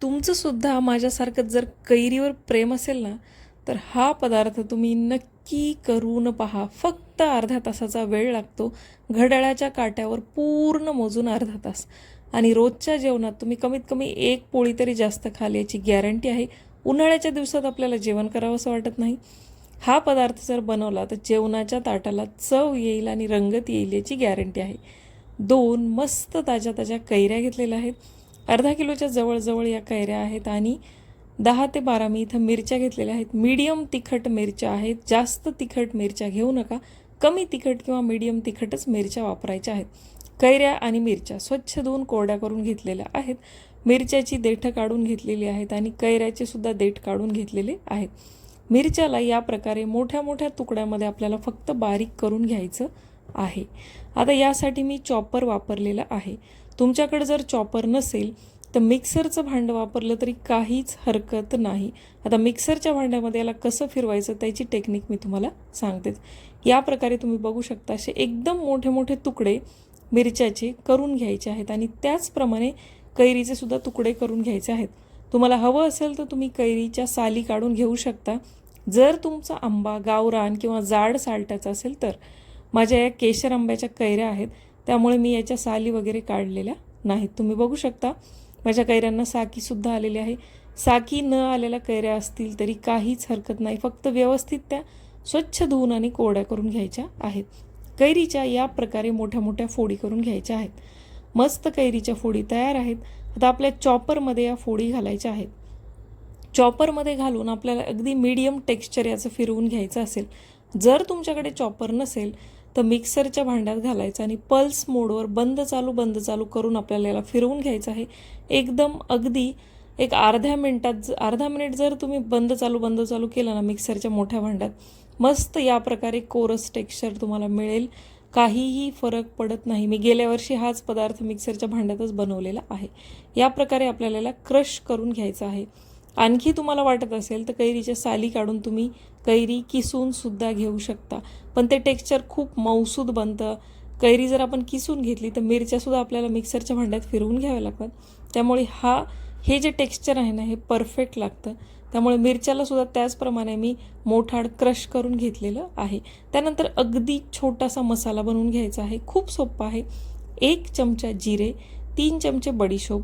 तुमचंसुद्धा माझ्यासारखं जर कैरीवर प्रेम असेल ना, तर हा पदार्थ तुम्ही नक्की करून पहा. फक्त अर्ध्या तासाचा वेळ लागतो. घड्याळाच्या काट्यावर पूर्ण मोजून अर्धा तास. आणि रोजच्या जेवणात तुम्ही कमीत कमी एक पोळी तरी जास्त खाल याची गॅरंटी आहे. उन्हाळ्याच्या दिवसात आपल्याला जेवण करावंसं वाटत नाही. हा पदार्थ जर बनवला तर जेवणाच्या ताटाला चव येईल आणि रंगत येईल याची गॅरंटी आहे. 2 मस्त ताज्या ताज्या कैऱ्या घेतलेल्या आहेत. अर्धा किलोच्या जवळजवळ या कैऱ्या आहेत आणि 10 ते 12 मी इथं मिरच्या घेतलेल्या आहेत. मीडियम तिखट मिरच्या आहेत. जास्त तिखट मिरच्या घेऊ नका. कमी तिखट किंवा मीडियम तिखटच मिरच्या वापरायच्या आहेत. कैऱ्या आणि मिरच्या स्वच्छ धुवून कोरड्या करून घेतलेल्या आहेत. मिरच्याची देठं काढून घेतलेली आहेत आणि कैऱ्याचे सुद्धा देठ काढून घेतलेले आहेत. मिरच्याला या प्रकारे मोठ्या मोठ्या तुकड्यामध्ये आपल्याला फक्त बारीक करून घ्यायचं आहे. आता यासाठी मी चॉपर वापरलेलं आहे. तुमच्याकडे जर चॉपर नसेल तर मिक्सरचं भांडं वापरलं तरी काहीच हरकत नाही. आता मिक्सरच्या भांड्यामध्ये याला कसं फिरवायचं त्याची टेक्निक मी तुम्हाला सांगतेच. या प्रकारे तुम्ही बघू शकता असे एकदम मोठे मोठे तुकडे मिरच्याचे करून घ्यायचे आहेत आणि त्याचप्रमाणे कैरीचे सुद्धा तुकडे करून घ्यायचे आहेत. तुम्हाला हवं असेल तर तुम्ही कैरीच्या साली काढून घेऊ शकता. जर तुमचा आंबा गावरान किंवा जाड साल्टाचा असेल तर. माझ्या या केशर आंब्याच्या कैऱ्या आहेत त्यामुळे मी याच्या साली वगैरे काढलेल्या नाहीत. तुम्ही बघू शकता माझ्या कैऱ्यांना साकीसुद्धा आलेली आहे. साकी न आलेल्या कैऱ्या असतील तरी काहीच हरकत नाही. फक्त व्यवस्थित त्या स्वच्छ धुवून आणि कोरड्या करून घ्यायच्या आहेत. कैरीच्या या प्रकारे मोठ्या मोठ्या फोडी करून घ्यायच्या आहेत. मस्त कैरीच्या फोडी तयार आहेत. आता आपल्या चॉपरमध्ये या फोडी घालायच्या आहेत. चॉपरमध्ये घालून आपल्याला अगदी मीडियम टेक्स्चर याचं फिरवून घ्यायचं असेल. जर तुमच्याकडे चॉपर नसेल तर मिक्सरच्या भांड्यात घालायचं आणि पल्स मोडवर बंद चालू करून आपल्याला याला फिरवून घ्यायचं आहे. एकदम अगदी एक अर्धा मिनिट जर तुम्ही बंद चालू केलं ना मिक्सरच्या मोठ्या भांड्यात, मस्त या प्रकारे कोरस टेक्स्चर तुम्हाला मिळेल. काहीही फरक पडत नाही. मी गेल्या वर्षी हाच पदार्थ मिक्सरच्या भांड्यातच बनवलेला आहे. या प्रकारे आपल्याला याला क्रश करून घ्यायचं आहे. आणखी तुम्हाला वाटत असेल तर कैरीच्या साली काढून तुम्ही कैरी किसून सुद्धा घेऊ शकता, पण ते टेक्स्चर खूप मऊसूद बनतं. कैरी जर आपण किसून घेतली तर मिरच्यासुद्धा आपल्याला मिक्सरच्या भांड्यात फिरवून घ्याव्या लागतात. त्यामुळे हे जे टेक्स्चर आहे ना हे परफेक्ट लागतं. त्यामुळे मिरच्याला सुद्धा त्याचप्रमाणे मी मोठाड क्रश करून घेतलेलं आहे. त्यानंतर अगदी छोटासा मसाला बनवून घ्यायचा आहे. खूप सोपा आहे. 1 चमचा जिरे, 3 चमचे बडीशोप,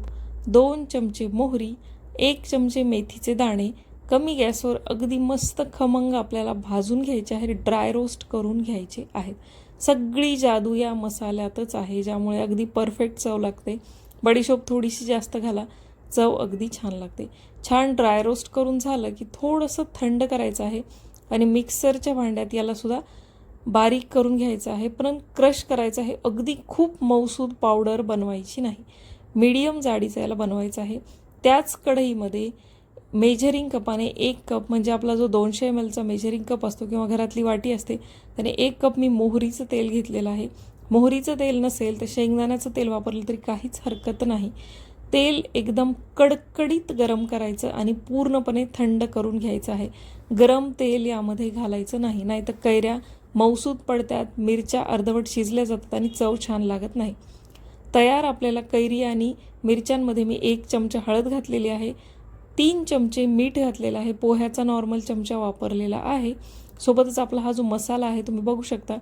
2 चमचे मोहरी, 1 चमचे मेथीचे दाणे कमी गॅसवर अगदी मस्त खमंग आपल्याला भाजून घ्यायचे आहे. ड्राय रोस्ट करून घ्यायचे आहेत. सगळी जादू या मसाल्यातच आहे, ज्यामुळे अगदी परफेक्ट चव लागते. बडीशोप थोडीशी जास्त घाला, चव अगदी छान लागते. छान ड्राय रोस्ट करून झालं की थोडंसं थंड करायचं आहे आणि मिक्सरच्या भांड्यात याला सुद्धा बारीक करून घ्यायचं आहे, पण क्रश करायचं आहे. अगदी खूप मऊसूद पावडर बनवायची नाही, मीडियम जाडीचा याला बनवायचं आहे. त्याच कढईमध्ये मेजरिंग कपाने 1 कप म्हणजे आपला जो 200 ml चा मेजरिंग कप असतो किंवा घरातली वाटी असते त्याने 1 कप मी मोहरीचं तेल घेतलेलं आहे. मोहरीचं तेल नसेल तर शेंगदाण्याचं तेल वापरलं तरी काहीच हरकत नाही. तेल एकदम कडकडीत गरम करायचं आणि पूर्णपणे थंड करून घ्यायचं आहे. गरम तेल यामध्ये घालायचं नाही, नाहीतर कैऱ्या मऊसूद पडतात, मिरच्या अर्धवट शिजल्या जातात आणि चव छान लागत नाही. तयार आपल्याला कैरी आणि मिरच्यांमध्ये मी 1 चमचा हळद घातलेली आहे, 3 चमचे मीठ घातलेलं आहे, पोह्याचा नॉर्मल चमचा वापरलेला आहे. सोबतच आपला हा जो मसाला आहे तुम्ही बघू शकता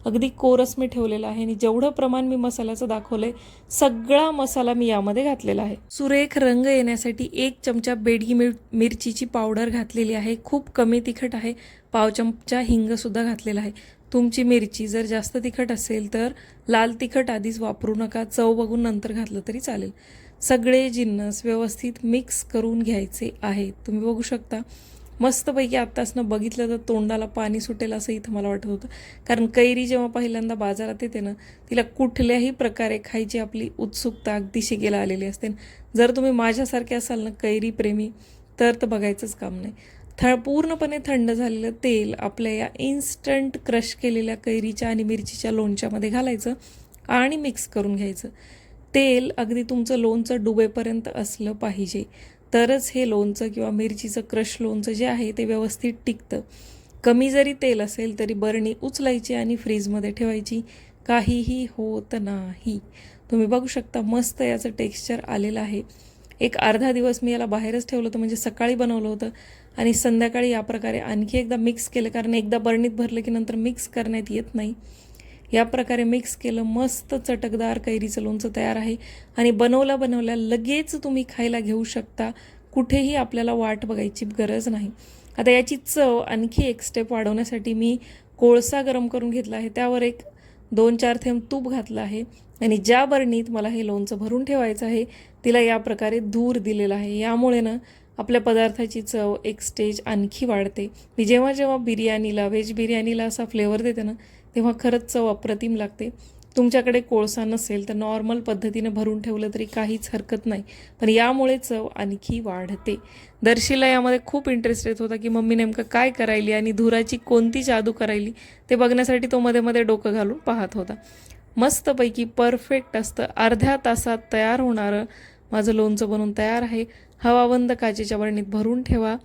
अगदी कोरस मी ठेवलेला आहे आणि जेवढं प्रमाण मी मसाल्याचं दाखवलं आहे सगळा मसाला मी यामध्ये घातलेला आहे. सुरेख रंग येण्यासाठी 1 चमचा बेडगी मिरचीची पावडर घातलेली आहे. खूप कमी तिखट आहे. पाव चमचा हिंगसुद्धा घातलेला आहे. तुमची मिरची जर जास्त तिखट असेल तर लाल तिखट आधीच वापरू नका, चव बघून नंतर घातलं तरी चालेल. सगळे जिन्नस व्यवस्थित मिक्स करून घ्यायचे आहेत. तुम्ही बघू शकता मस्तपैकी आत्तासनं बघितलं तर तोंडाला पाणी सुटेल असं इथं मला वाटत होतं. कारण कैरी जेव्हा पहिल्यांदा बाजारात येते ना तिला कुठल्याही प्रकारे खायची आपली उत्सुकता अगदी शिगेला आलेली असते. जर तुम्ही माझ्यासारखे असाल ना कैरी प्रेमी तर बघायचंच काम नाही. पूर्णपणे थंड झालेलं तेल आपल्या या इन्स्टंट क्रश केलेल्या कैरीच्या आणि मिरचीच्या लोणच्यामध्ये घालायचं आणि मिक्स करून घ्यायचं. तेल अगदी तुमचं लोणचं डुबेपर्यंत असलं पाहिजे, तरच हे लोणचं किंवा मिरचीचं क्रश लोणचं जे आहे ते व्यवस्थित टिकतं. कमी जरी तेल असेल तरी बरणी उचलायची आणि फ्रीजमध्ये ठेवायची, काहीही होत नाही. तुम्ही बघू शकता मस्त याचं टेक्स्चर आलेलं आहे. एक अर्धा दिवस मी याला बाहेरच ठेवलं होतं, म्हणजे सकाळी बनवलं होतं आणि संध्याकाळी या प्रकारे आणखी एकदा मिक्स केलं, कारण एकदा बरणीत भरलं की नंतर मिक्स करण्यात येत नाही. या प्रकारे मिक्स केलं, मस्त चटकदार कैरीचं लोणचं तयार आहे आणि बनवल्या लगेच तुम्ही खायला घेऊ शकता. कुठेही आपल्याला वाट बघायची गरज नाही. आता याची चव आणखी एक स्टेप वाढवण्यासाठी मी कोळसा गरम करून घेतला आहे, त्यावर एक 2-4 थेंब तूप घातलं आहे आणि ज्या बरणीत मला हे लोणचं भरून ठेवायचं आहे तिला या प्रकारे धूर दिलेला आहे. यामुळे ना आपल्या पदार्थाची चव एक स्टेज आणखी वाढते. मी जेव्हा जेव्हा बिर्याणीला, व्हेज बिर्याणीला असा फ्लेवर देते ना, तेव्हा खरंच चव अप्रतिम लागते. तुमच्याकडे कोळसा नसेल तर नॉर्मल पद्धतीने भरून ठेवलं तरी काहीच हरकत नाही, पण यामुळे चव आणखी वाढते. दर्शीला यामध्ये खूप इंटरेस्ट येत होता की मम्मी नेमकं काय करायली आणि धुराची कोणती जादू करायली, ते बघण्यासाठी तो मध्ये मध्ये डोकं घालून पाहत होता. मस्तपैकी परफेक्ट असतं अर्ध्या तासात तयार होणारं माझं लोणचं बनवून तयार आहे. हवाबंद काचेच्या बरणीत भरून ठेवा.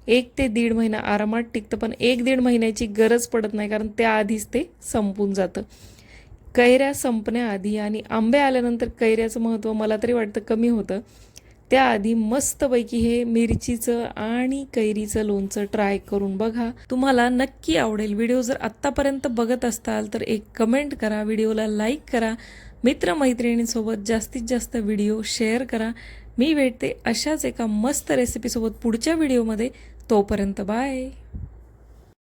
1 ते 1.5 महिना आरामात टिकतं, पण 1-1.5 महिन्याची गरज पडत नाही, कारण त्याआधीच ते संपून जातं. कैऱ्या संपण्याआधी आणि आंबे आल्यानंतर कैऱ्याचं महत्त्व मला तरी वाटतं कमी होतं. त्याआधी मस्तपैकी हे मिरचीचं आणि कैरीचं लोणचं ट्राय करून बघा, तुम्हाला नक्की आवडेल. व्हिडिओ जर आत्तापर्यंत बघत असाल तर एक कमेंट करा, व्हिडिओला लाईक करा, मित्रमैत्रिणींसोबत जास्तीत जास्त व्हिडिओ शेअर करा. मी भेटते अशाच एका मस्त रेसिपीसोबत पुढच्या व्हिडिओमध्ये. तोपर्यंत बाय.